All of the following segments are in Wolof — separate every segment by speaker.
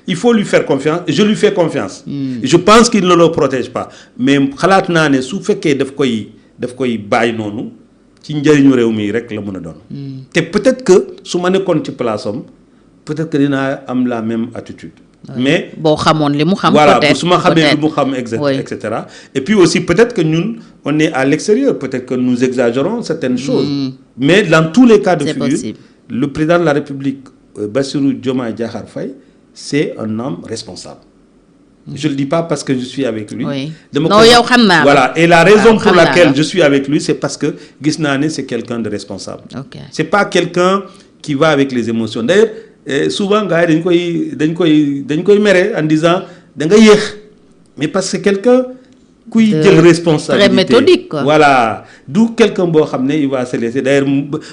Speaker 1: il faut lui faire confiance et je lui fais confiance. Je pense qu'il ne le protège pas mais xalaat naa ne su fekkee daf koy bàyyi noonu ci njëriñu réew mi rek la mën a doon. te peut-être que su ma nekkoon ci place am peut-être que dinaa am la même attitude. mais
Speaker 2: boo xamoon li mu xam.
Speaker 1: voilà su ma xamee li mu xam et cetera. et puis aussi peut-être que ñun on est à l'extérieur peut-être que nous exagérons certaines choses. mais dans tous les cas de figure le président de la République Bassirou Diomaye Diakhar Faye c'est un homme responsable. Je le dis pas parce que je suis avec lui.
Speaker 2: non yow xam naa
Speaker 1: voilà et la raison pour laquelle je suis avec lui c'est parce que gis naa ne c'est quelqu'un de responsable. C'est pas quelqu'un qui va avec les émotions d'ailleurs souvent gars yi dañ koy mere en disant da nga yéex mais parce que quelqu'un kuy jël responsabilité
Speaker 2: très méthodique quoi.
Speaker 1: Voilà d'où quelqu'un boo xam ne il va se laisser d'ailleurs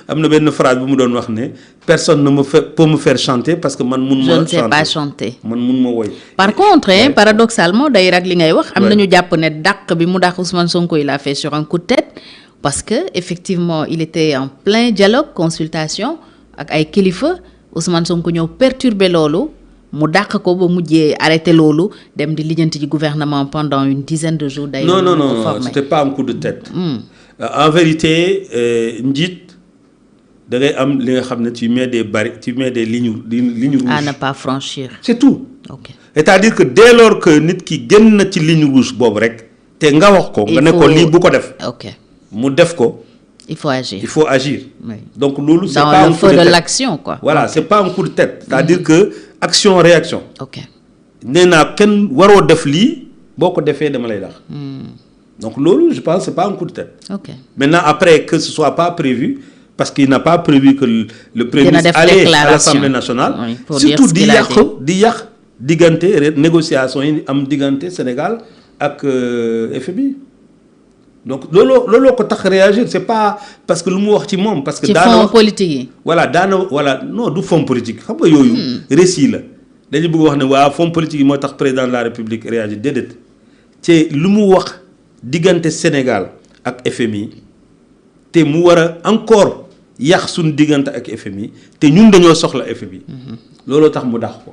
Speaker 1: am na benn phrase bu mu doon wax ne personne ne peut me faire chanter parce que man mun ma
Speaker 2: je ne sais pas chanter
Speaker 1: man mun ma woy.
Speaker 2: par contre paradoxalement d'ailleurs ak li ngay wax am nañu jàpp ne dàq bi mu dàq Ousmane Sonko il a fait sur un coup de tête parce que effectivement il était en plein dialogue consultation ak ay kilifa Ousmane Sonko ñëw perturber loolu mu dàq ko ba mujjee arrêté loolu dem di lijjanti ci gouvernement pendant une dizaine de jours. d'ailleurs
Speaker 1: non c'était pas un coup de tête. En vérité njiit da ngay am li nga xam ne tu mets des lignes rouges.
Speaker 2: à ne pas franchir.
Speaker 1: c'est tout.
Speaker 2: ok
Speaker 1: c'est-à-dire que dès lors que nit ki génn na ci ligne rouge boobu rek te nga wax ko. nga ne ko lii bu ko def.
Speaker 2: ok
Speaker 1: mu def ko.
Speaker 2: il faut agir.
Speaker 1: Oui. Donc loolu c'est
Speaker 2: dans
Speaker 1: pas
Speaker 2: le
Speaker 1: un coup de
Speaker 2: feu
Speaker 1: tête.
Speaker 2: de l'action quoi.
Speaker 1: Voilà, c'est pas un coup de tête. C'est-à-dire que action réaction.
Speaker 2: ok
Speaker 1: nee naa kenn waroo def lii boo ko defee dama lay dax. Donc loolu je pense c'est pas un coup de tête.
Speaker 2: ok
Speaker 1: Maintenant après que ce soit pas prévu parce qu'il n'a pas prévu que le Premier ministre allait à l'Assemblée nationale.
Speaker 2: Oui,
Speaker 1: surtout di yàq diggante négociation yi am diggante Sénégal ak FMI. Donc looloo ko tax réagir c'est pas parce que lu mu wax ci moom parce que
Speaker 2: daana fonds politique yi
Speaker 1: voilà non du fonds politique xam nga yooyu récit la dañu bëgg wax ne waa fonds politique yi moo tax président de la République réagir déedéet ci lu mu wax diggante Sénégal ak FMI te mu war a encore yàq suñu diggante ak FMI te ñun dañoo soxla FMI looloo tax mu dax ko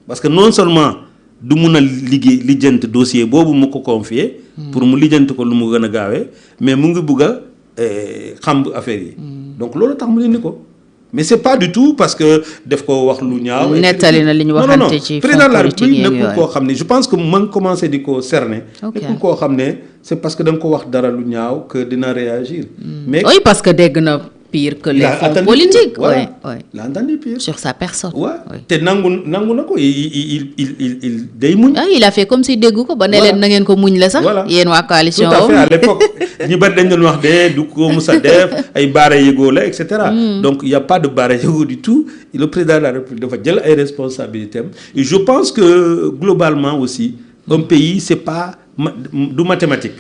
Speaker 1: parce que non seulement du mun a lijjanti dossier boobu mu ko confier pour mu lijjanti ko lu mu gën a gaawee mais mu ngi bugg a xam affaire yi donc loolu tax mu indi ko mais c'est pas du tout parce que def ko wax lu ñaaw.
Speaker 2: nettali na li ñu waxante ci
Speaker 1: président de la République nekkul koo xam ne je pense que ma ngi commencé di ko cerner. nekkul koo xam ne c'est parce que da nga ko wax dara lu ñaaw que dina réagir. mais
Speaker 2: oui parce que dégg na pire que les fonds politiques.
Speaker 1: Voilà. Il a entendu pire.
Speaker 2: Sur sa personne.
Speaker 1: Ouais. te nangu na ko il day muñ.
Speaker 2: il a fait comme si déggu ko ba ne leen na ngeen ko muñ la sax. yéen waa coalition.
Speaker 1: tout à fait à l'époque ñu bari dañ doon wax de du ko musa def ay baara yëgoo la et cetera. Donc il y a pas de baara yëgoo du tout le président de la République dafa jël ay responsabilités am et je pense que globalement aussi un pays c'est pas du mathématique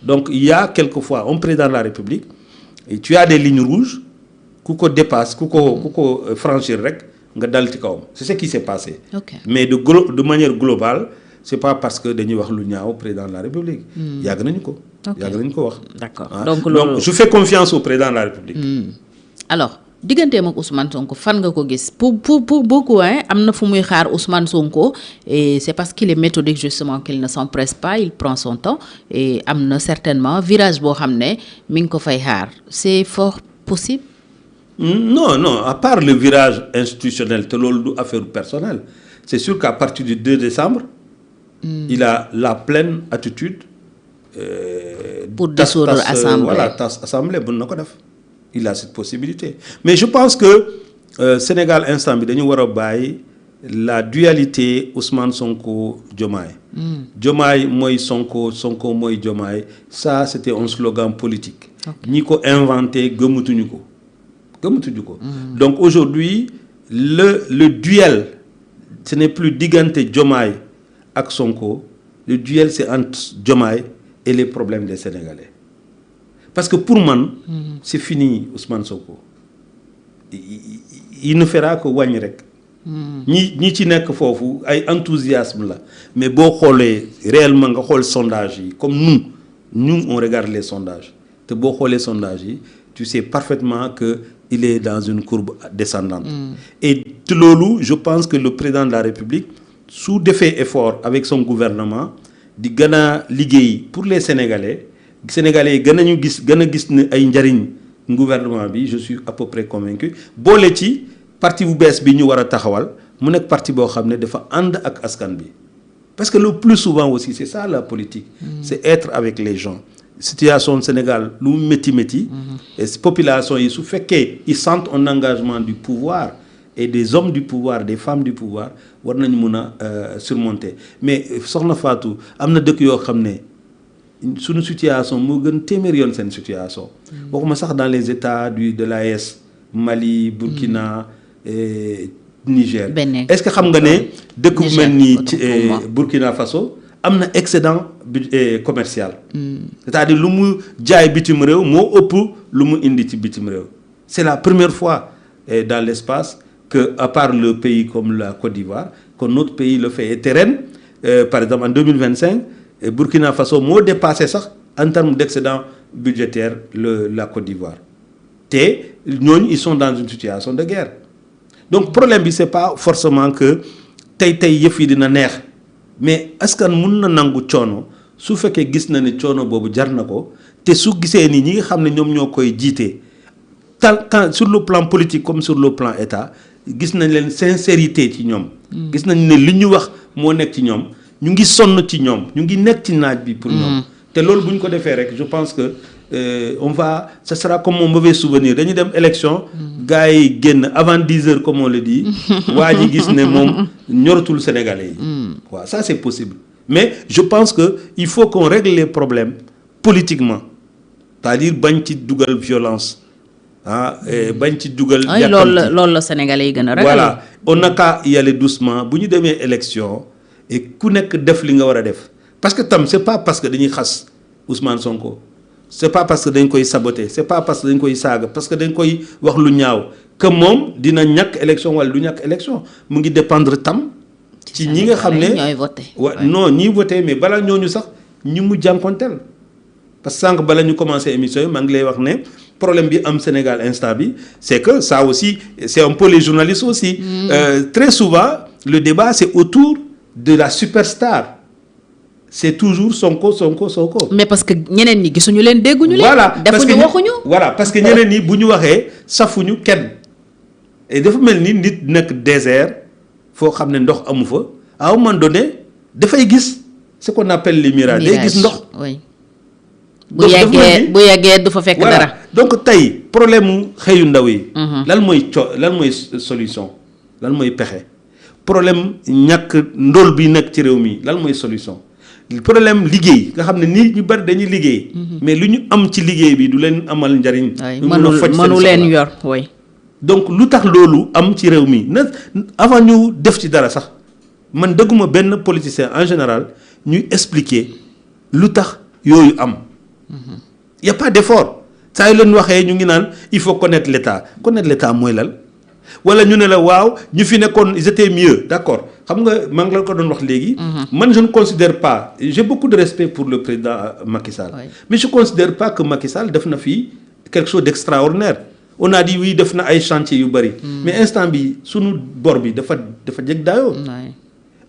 Speaker 1: donc il y a quelquefois un président de la République. Et tu as des lignes rouges ku ko dépasse ku ko franchir rek nga dal ci kawam c'est ce qui s'est passé. Mais de manière globale c'est pas parce que dañuy wax lu ñaaw président de la République. yàgg nañu ko wax.
Speaker 2: D'accord
Speaker 1: donc je fais confiance au président de la République.
Speaker 2: Alors digganteem ak Ousmane Sonko fan nga ko gis pour beaucoup am na fu muy xaar Ousmane Sonko et c'est parce qu'il est méthodique justement qu'il ne s'empresse pas il prend son temps et am na certainement virage boo xam ne mi ngi ko fay xaar c'est fort possible.
Speaker 1: Non à part le virage institutionnel te loolu du affaire personnelle c'est sûr qu'à partir du 2 décembre. Il a la pleine attitude.
Speaker 2: pour dissoudre assemblée
Speaker 1: tas assemblée mën na ko def. Il a cette possibilité mais je pense que Sénégal instant bi dañu war a bàyyi la dualité Ousmane Sonko Diomaye. Diomaye mooy Sonko mooy Diomaye ça c'était un slogan politique. ñi ko inventé gëmatuñu ko. Donc aujourd'hui le duel ce n'est plus diggante Diomaye ak Sonko le duel c'est entre Diomaye et les problèmes des Sénégalais. Parce que pour man c'est fini Ousmane Sonko il ne fera que wàññi rek ñi ci nekk foofu ay enthousiasme la mais boo xoolee réellement nga xool sondage yi comme nous on regarde les sondages te boo xoolee sondage yi tu sais parfaitement que il est dans une courbe descendante. Et te loolu je pense que le président de la République su defee effort avec son gouvernement di gën a liggéey pour les Sénégalais yi gën a gis ne ay njariñ gouvernement bi, je suis à peu près convaincu boole ci parti bu bees bi ñu war a taxawal mu nekk parti boo xam ne dafa ànd ak askan bi. Parce que le plus souvent aussi, c'est ça la politique. C'est être avec les gens. Situation au Sénégal, nous méti. Et ces populations, ils sentent un engagement du pouvoir et des hommes du pouvoir, des femmes du pouvoir, war nañ mëna surmonter. Mais soxna Fatou, amna dëkk yoo xam ne suñu situation moo gën téeméer yoon seen situation. Waxuma sax dans les États de l'AES, Mali, Burkina, Niger. Est-ce que xam nga ne dëkk bu mel ni Burkina Faso am na excédent commercial. C'est-à-dire lu mu jaay bitim réew moo ëpp lu mu indi ci bitim réew. C'est la première fois dans l'espace que, à part le pays comme la Côte d'Ivoire, que notre pays le fait. Et ren, par exemple en 2025, Burkina Faso moo dépassé sax en termes d'excédent budgétaire la Côte d'Ivoire. Te ñooñu ils sont dans une situation de guerre. Donc problème bi c'est pas forcément que tey yëf yi dina neex mais askan mun na nangu coono su fekkee gis na ne coono boobu jar na ko te su gisee ni ñi nga xam ne ñoom ñoo koy jiite tant sur le plan politique comme sur le plan état gis nañ leen sincérité ci ñoom. gis nañ ne li ñu wax moo nekk ci ñoom ñu ngi sonn ci ñoom ñu ngi nekk ci naaj bi pour ñoom. te loolu bu ñu ko defee rek je pense que ça sera comme un mauvais souvenir dañuy dem élection. gars yi génn avant 10 heures comme on le dit. waa ji gis ne moom ñoratul Sénégalais yi. waaw ça c'est possible mais je pense que il faut qu'on règle les problèmes politiquement c'est-à-dire bañ ci dugal violence bañ ci dugal.
Speaker 2: loolu la Sénégalais yi gën a ragal.
Speaker 1: voilà on n'a qu'à y aller doucement bu ñu demee élection et ku nekk def li nga war a def parce que tam c'est pas parce que dañuy xas Ousmane Sonko. C'est pas parce que dañ koy saboter c'est pas parce que dañ koy saaga parce que dañ koy wax lu ñaaw que moom dina ñàkk élection wala du ñàkk élection mu ngi dépendre tam ci ñi nga xam ne
Speaker 2: ñooy voté
Speaker 1: non ñiy voté mais bala ñooñu sax ñi mu jànkonteel parce que sànq bala ñu commencé émission yi maa ngi lay wax ne problème bi am Sénégal instant bi c'est que ça aussi c'est un peu les journalistes aussi très souvent le débat c'est autour de la superstar. C'est toujours Sonko.
Speaker 2: Mais parce que ñeneen ñi gisuñu leen dégguñu leen.
Speaker 1: Voilà
Speaker 2: defuñu waxuñu.
Speaker 1: Voilà parce que ñeneen ñi bu ñu waxee safuñu kenn. Et dafa mel ni nit nekk désert foo xam ne ndox amu fa à un moment donné dafay gis ce qu'on appelle les mirages. day gis ndox.
Speaker 2: oui bu yàggee du fa fekk dara.
Speaker 1: donc tey problème mu xëyu ndaw yi. lan mooy solution lan mooy pexe problème ñàkk ndóol bi nekk ci réew mi lan mooy solution. problème liggéey nga xam ne nit ñu bari dañuy liggéey. mais lu ñu am ci liggéey bi du leen amal njariñ.
Speaker 2: mënu leen yor oui.
Speaker 1: donc lu tax loolu am ci réew mi avant ñu def ci dara sax man dëgguma benn politicien en général ñuy expliquer lu tax yooyu am. y a pas d'effort saa yu leen waxee ñu ngi naan il faut connaître l'état mooy lal wala ñu ne la waaw ñu fi nekkoon ils étaient mieux d'accord xam nga maa ngi la ko doon wax léegi. man je ne considère pas j'ai beaucoup de respect pour le président Macky Sall. Oui. Mais je considère pas que Macky Sall def na fii quelque chose d'extraordinaire. On a dit oui def na ay chantier yu bari. Mais instant bi sunu bor bi dafa jeg daayoo.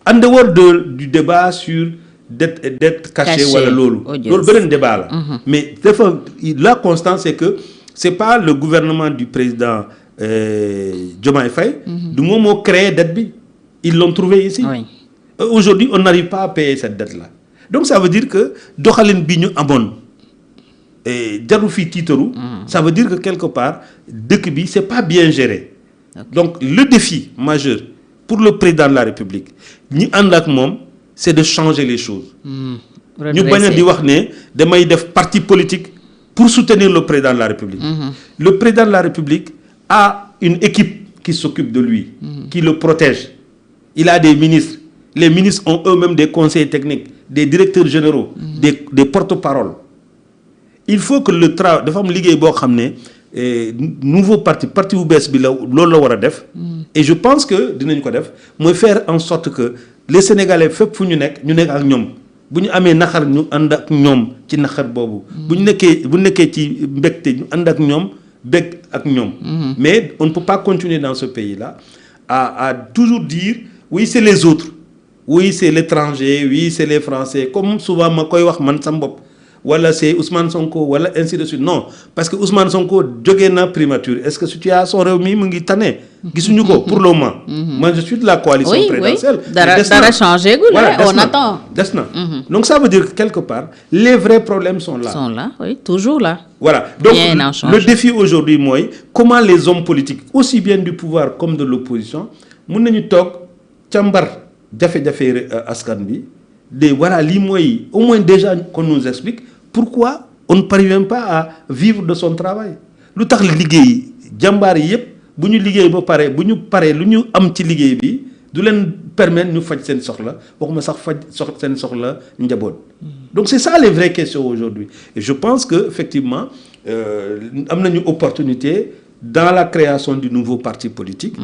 Speaker 1: En dehors du débat sur dette cachée wala loolu. loolu beneen débat la. Mais dafa la constance c'est que c'est pas le gouvernement du président Diomaye Faye. du moom moo créé dette bi. Ils l'ont trouvé ici. Oui. Aujourd'hui, on n'arrive pas à payer cette dette-là. Donc, ça veut dire que doxalin bi ñu amoon jaru fi tiitaru. Ça veut dire que quelque part dëkk bi c'est pas bien géré. Okay. Donc, le défi majeur pour le président de la République ñi ànd ak moom c'est de changer les choses. ñu bañ a di wax ne damay def parti politique pour soutenir le président de la République. Le président de la République a une équipe qui s'occupe de lui, qui le protège. Il a des ministres. Les ministres ont eux-mêmes des conseillers techniques, des directeurs généraux, des porte-paroles. Il faut que le travail dafa am liggéey boo xam ne nouveau parti bu bees bi la loolu la war a def. Et je pense que dinañ ko def mooy faire en sorte que les Sénégalais fépp fu ñu nekk ak ñoom bu ñu amee naxar ñu ànd ak ñoom ci naxar boobu. bu nekkee ci mbégte ñu ànd ak ñoom bég ak ñoom. Mais on ne peut pas continuer dans ce pays-là à toujours dire oui c'est les autres, oui c'est l'étranger, oui c'est les Français, comme souvent ma koy wax man sam bopp. Wala c'est Ousmane Sonko wala ainsi de suite. Non, parce que Ousmane Sonko jógee na primature. Est-ce que situation réew mi mu ngi tane gisuñu ko pour le moment. Moi je suis de la coalition présidentielle.
Speaker 2: Oui. Dara changé gul, on attend.
Speaker 1: Des na. Donc ça veut dire que quelque part les vrais problèmes sont là.
Speaker 2: Sont là, oui, toujours là.
Speaker 1: Voilà. Donc le défi aujourd'hui mooy comment les hommes politiques aussi bien du pouvoir comme de l'opposition mun nañu toog càmbar jafe-jafe askan bi de voilà lii mooy au moins déjà qu'on nous explique pourquoi on ne parvient pas à vivre de son travail. Lu tax liggéey jàmbaar yi yëpp bu ñu liggéey ba pare bu ñu paree lu ñu am ci liggéey bi du leen permettre ñu faj seen soxla waxuma sax faj seen soxla njaboot. Donc c'est ça les vraies questions aujourd'hui et je pense que effectivement am nañu opportunité dans la création du nouveau parti politique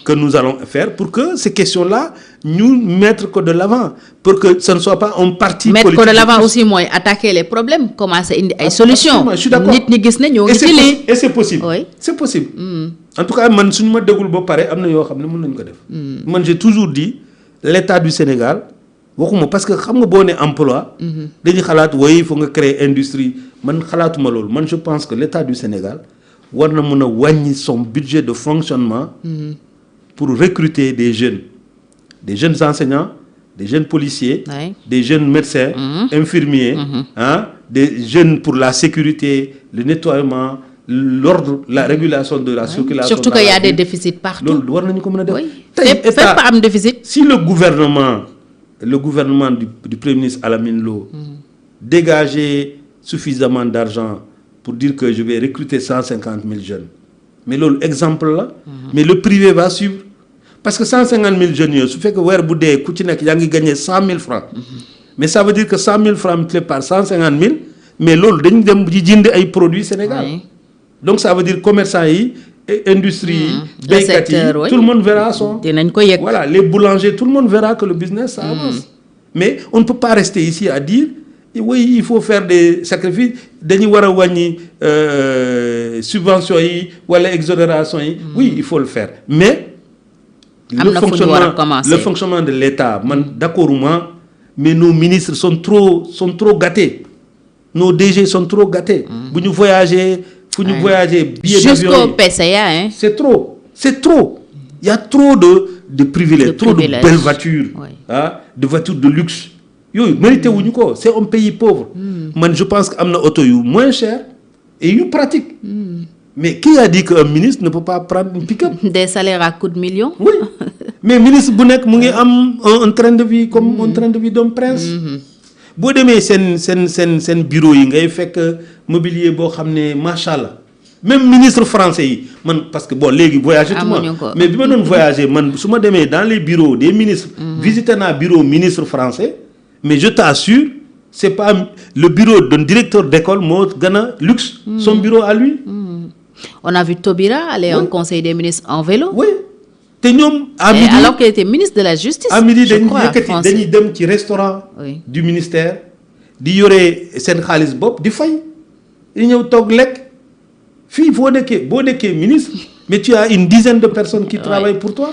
Speaker 1: que nous allons faire pour que ces questions-là ñu mettre ko de l'avant pour que ce ne soit pas un parti
Speaker 2: mettre
Speaker 1: politique.
Speaker 2: Mettre ko de l'avant aussi mooy attaquer les problèmes commencer indi ay solutions.
Speaker 1: Je suis d'accord.
Speaker 2: Nit ñi gis ne ñoo ngi ci lii
Speaker 1: et c'est possible.
Speaker 2: Oui.
Speaker 1: C'est possible. En tout cas man suñu ma déglu ba pare am na yoo xam ne mën nañu ko def. Man j'ai toujours dit l'État du Sénégal waxuma parce que xam nga boo ne emploi. dañuy xalaat woy il faut nga créer industrie man xalaatuma loolu man je pense que l'État du Sénégal war na mën a wàññi son budget de fonctionnement pour recruter des jeunes enseignants, des jeunes policiers, des jeunes médecins, infirmiers, des jeunes pour la sécurité, le nettoiement, l'ordre, la régulation de la circulation.
Speaker 2: Surtout qu'il y a des déficits partout.
Speaker 1: loolu war nañu ko mën a def.
Speaker 2: Fépp am déficit.
Speaker 1: Si le gouvernement du Premier ministre Alamine Lo dégageait suffisamment d'argent pour dire que je vais recruter 150 000 jeunes. Mais loolu exemple là. Mais le privé va suivre. Parce que 150 000 jeunes yooyu su fekkee weer bu dee ku ci nekk yaa ngi gagné 100 000 francs. Mais ça veut dire que 100 000 francs multiplié par 150 000 mais loolu dañu dem di jënd ay produits Sénégal. Donc ça veut dire commerçants yi industrie yi. béykat yi tout le monde verra son.
Speaker 2: dinañ ko yëg.
Speaker 1: Voilà les boulangers tout le monde verra que le business ça avance. Mais on ne peut pas rester ici à dire. Oui, il faut faire des sacrifices dañuy war a wàññi subventions yi wala exonération yi. Oui, il faut le faire mais le fonctionnement de l'État man d'accorduma mais nos ministres sont trop gâtés. Nos DG sont trop gâtés. Bu ñu voyager fu ñu voyager billet d'avion
Speaker 2: jusqu'au PCA hein.
Speaker 1: C'est trop. Il y a trop de privilèges, trop de belles voitures, de voitures de luxe. Yooyu mérité wuñu ko, c'est un pays pauvre. Man je pense que am na auto yu moins cher et yu pratique. Mais qui a dit qu'un ministre ne peut pas prendre une pick-up?
Speaker 2: Des salaires à coups de millions.
Speaker 1: Oui. Mais ministre bu nekk mu ngi am un train de vie comme un train de vie d'un prince. Boo demee seen bureau yi ngay fekk mobilier boo xam ne macha allah. Même ministre français yi man parce que bon léegi voyager tout mais bi ma doon voyager man su ma demee dans les bureaux des ministres. visité naa bureau ministre français. Mais je t'assure, c'est pas le bureau d'un directeur d'école moo gën a luxe. Son bureau à lui.
Speaker 2: On a vu Taubira aller en conseil des ministres en vélo.
Speaker 1: Oui. te ñoom à midi
Speaker 2: alors qu'il était ministre de la justice.
Speaker 1: à midi dañuy dem ci restaurant. du ministère di yore seen xaalis bopp di fay. di ñëw toog lekk fii boo nekkee ministre mais tu as une dizaine de personnes qui travaillent pour toi.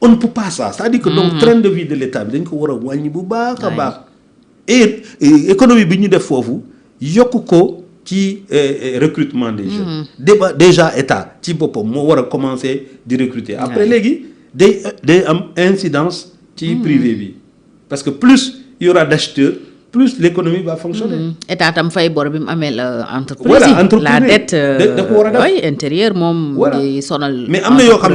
Speaker 1: On ne peut pas ça c'est-à-dire que donc train de vie de l'État bi dañ ko war a wàññi bu baax a baax et économie bi ñu def foofu yokk ko ci recrutement des jeunes. déjà État ci boppam moo war a commencer di recruter après léegi day am incidence ci privé bi parce que plus il y aura d'acheteurs plus l'économie va fonctionner.
Speaker 2: État tam fay bor bi mu amee la entreprise.
Speaker 1: Voilà,
Speaker 2: la dette
Speaker 1: da ko war a def
Speaker 2: intérieure moom. di sonal.
Speaker 1: mais am na yoo xam